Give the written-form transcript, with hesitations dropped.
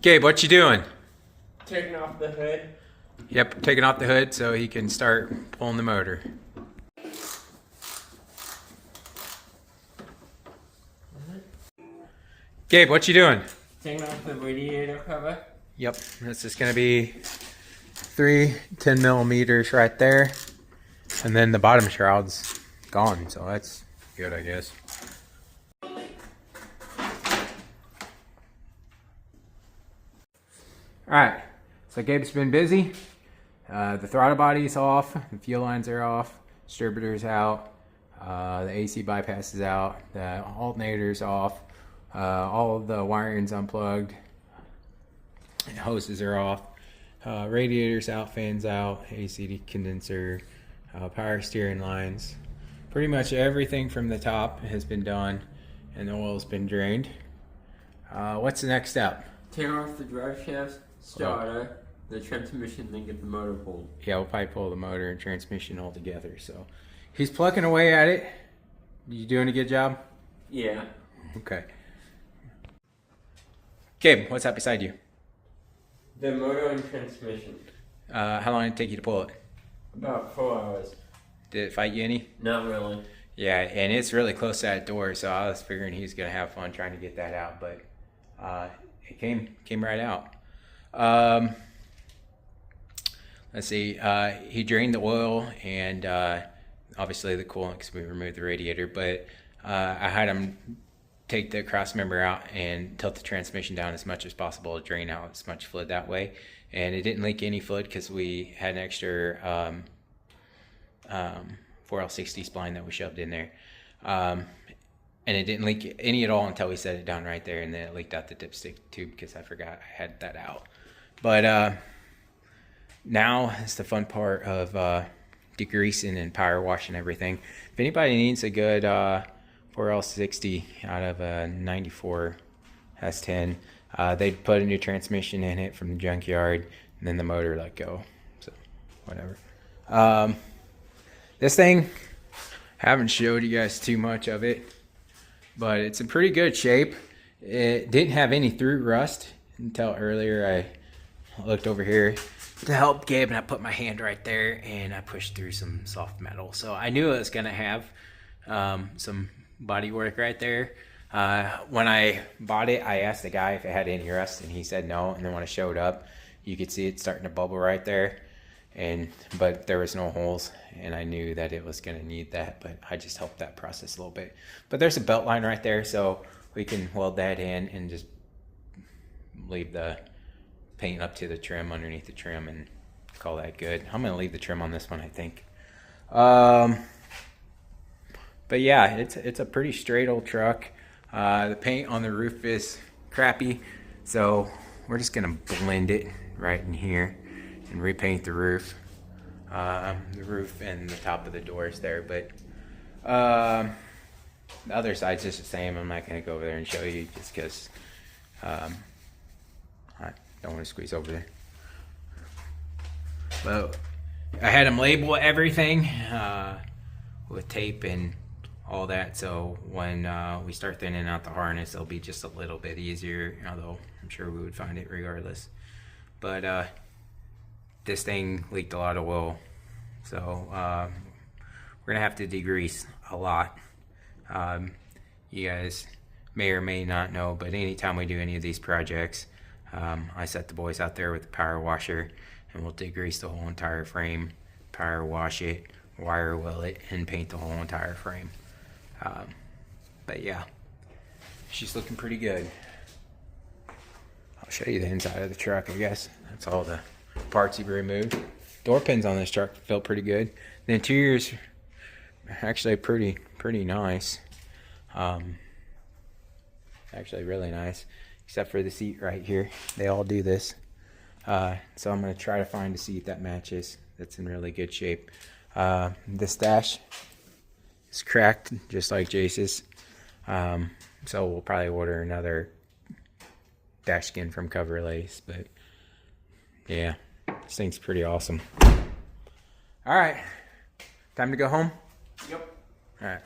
Gabe, what you doing? Taking off the hood. Yep, taking off the hood so he can start pulling the motor. Gabe, what you doing? Taking off the radiator cover. Yep, this is gonna be 3 10 millimeters right there. And then the bottom shroud's gone, so that's good, I guess. Alright, so Gabe's been busy. The throttle body's off, the fuel lines are off, distributor's out, the AC bypass is out, the alternator's off, all of the wiring's unplugged, hoses are off, radiator's out, fans out, AC condenser, power steering lines. Pretty much everything from the top has been done and the oil's been drained. What's the next step? Tear off the drive shaft, starter, the transmission, then get the motor pulled. Yeah, we'll probably pull the motor and transmission all together. So he's plucking away at it. You doing a good job? Yeah. Okay. Gabe, what's that beside you? The motor and transmission. How long did it take you to pull it? About 4 hours. Did it fight you any? Not really. Yeah, and it's really close to that door, so I was figuring he was gonna have fun trying to get that out, but it came right out. Let's see. He drained the oil and obviously the coolant because we removed the radiator, but I had him take the cross member out and tilt the transmission down as much as possible to drain out as much fluid that way. And it didn't leak any fluid because we had an extra 4L60 spline that we shoved in there. And it didn't leak any at all until we set it down right there, and then it leaked out the dipstick tube because I forgot I had that out. But now is the fun part of degreasing and power washing everything. If anybody needs a good 4L60 out of a 94 S10, they'd put a new transmission in it from the junkyard, and then the motor let go. So whatever. This thing, haven't showed you guys too much of it, but it's in pretty good shape. It didn't have any through rust until earlier. I looked over here to help Gabe and I put my hand right there and I pushed through some soft metal. So I knew it was gonna have some body work right there. When I bought it, I asked the guy if it had any rust and he said no. And then when I showed up, you could see it starting to bubble right there. But there was no holes, and I knew that it was gonna need that, but I just helped that process a little bit. But there's a belt line right there, so we can weld that in and just leave the paint up to the trim underneath the trim and call that good. I'm gonna leave the trim on this one, I think. But yeah, it's a pretty straight old truck. The paint on the roof is crappy, so we're just gonna blend it right in here and repaint the roof and the top of the doors there. But the other side's just the same. I'm not gonna go over there and show you just because I don't want to squeeze over there. But I had them label everything with tape and all that, so when we start thinning out the harness, it'll be just a little bit easier, although I'm sure we would find it regardless. But this thing leaked a lot of oil, so we're gonna have to degrease a lot. You guys may or may not know, but anytime we do any of these projects, I set the boys out there with the power washer and we'll degrease the whole entire frame, power wash it, wire weld it, and paint the whole entire frame. But yeah, she's looking pretty good. I'll show you the inside of the truck, I guess. That's all the parts he removed. Door pins on this truck felt pretty good. The interior's actually pretty nice. Actually really nice, except for the seat right here. They all do this. So I'm gonna try to find a seat that matches, that's in really good shape. This dash is cracked just like Jace's. So we'll probably order another dash skin from Cover Lace, but yeah, this thing's pretty awesome. All right, time to go home? Yep. All right.